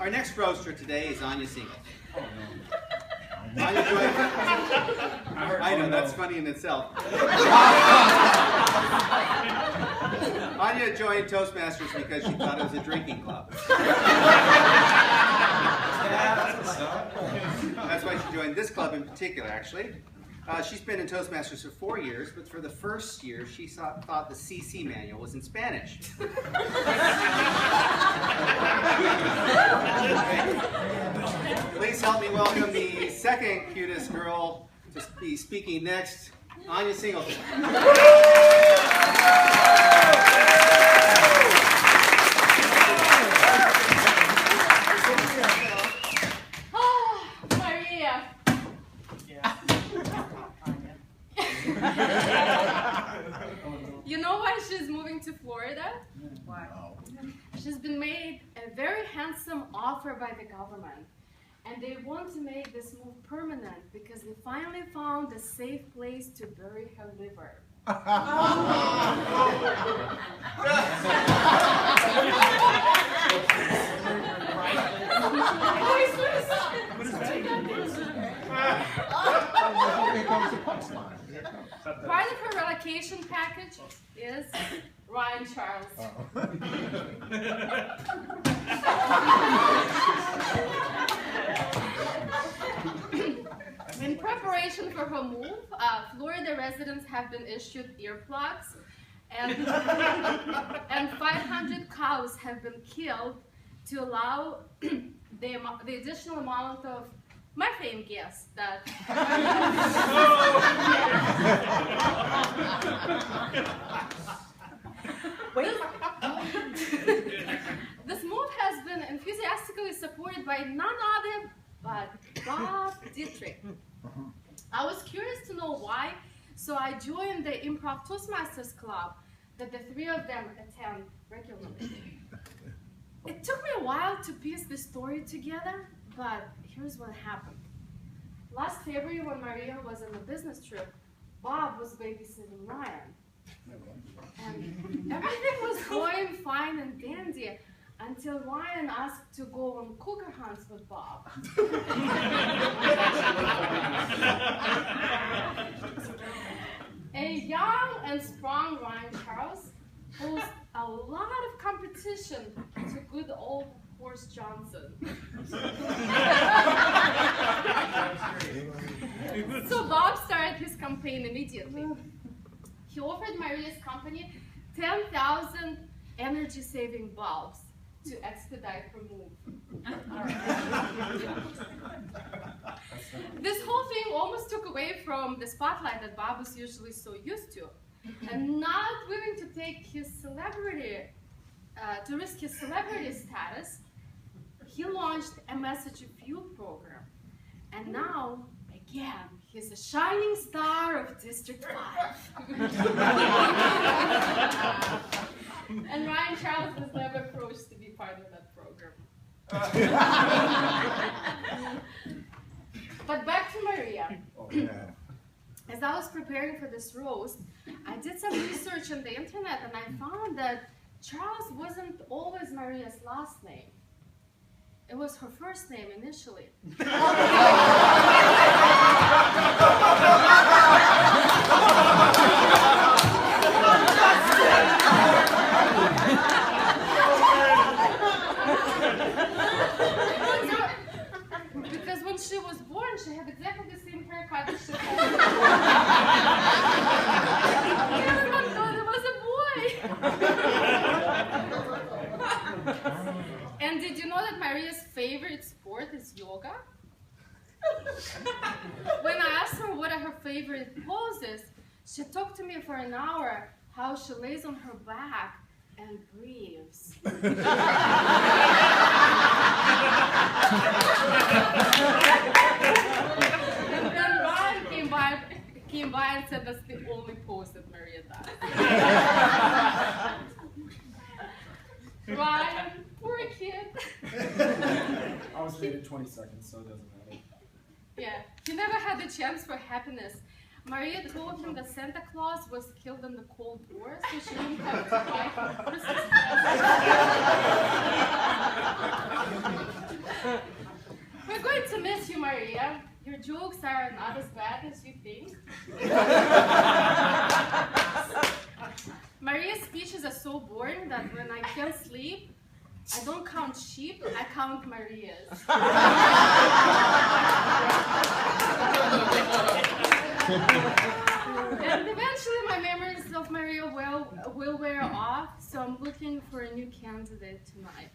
Our next roaster today is Anya Singleton. Oh, no. Anya joined... I know, that's funny in itself. Anya joined Toastmasters because she thought it was a drinking club. That's why she joined this club in particular, actually. She's been in Toastmasters for 4 years, but for the first year, she thought the CC manual was in Spanish. Please help me welcome the second cutest girl to be speaking next, Anya Singleton. You know why she's moving to Florida? Why? She's been made a very handsome offer by the government. And they want to make this move permanent because they finally found a safe place to bury her liver. Part of her relocation package is Ryan Charles. In preparation for her move, Florida residents have been issued earplugs, and 500 cows have been killed to allow the additional amount of methane gas that this move has been enthusiastically supported by none other but Bob Dietrich. I was curious to know why, so I joined the Improv Toastmasters Club that the three of them attend regularly. It took me a while to piece this story together, but here's what happened. Last February, when Maria was on a business trip, Bob was babysitting Ryan. And everything was going fine and dandy until Ryan asked to go on cougar hunts with Bob. A young and strong Ryan Charles posed a lot of competition to good old Horse Johnson. So Bob started his campaign immediately. He offered Maria's company 10,000 energy-saving bulbs to expedite her move. This whole thing almost took away from the spotlight that Bob was usually so used to. And not willing to take his risk his celebrity status, he launched a message of you program. And now, again, he's a shining star of District 5. And Ryan Charles was never approached to be part of that program. But back to Maria. Oh, yeah. As I was preparing for this roast, I did some research on the internet and I found that Charles wasn't always Maria's last name. It was her first name initially. Because when she was born, she had exactly the same haircut as she had. Everyone thought it was a boy. And did you know that Maria's favorite sport is yoga? When I asked her what are her favorite poses, she talked to me for an hour how she lays on her back and breathes. And then Ryan came by and said that's the only pose that Maria does. Ryan, poor kid. I was rated 20 seconds, so it doesn't matter. Yeah, he never had the chance for happiness. Maria told him that Santa Claus was killed in the Cold War, so she didn't have to buy him Christmas presents. jokes are not as bad as you think. Maria's speeches are so boring that when I can't sleep, I don't count sheep, I count Marias. And eventually my memories of Maria will wear off, so I'm looking for a new candidate tonight.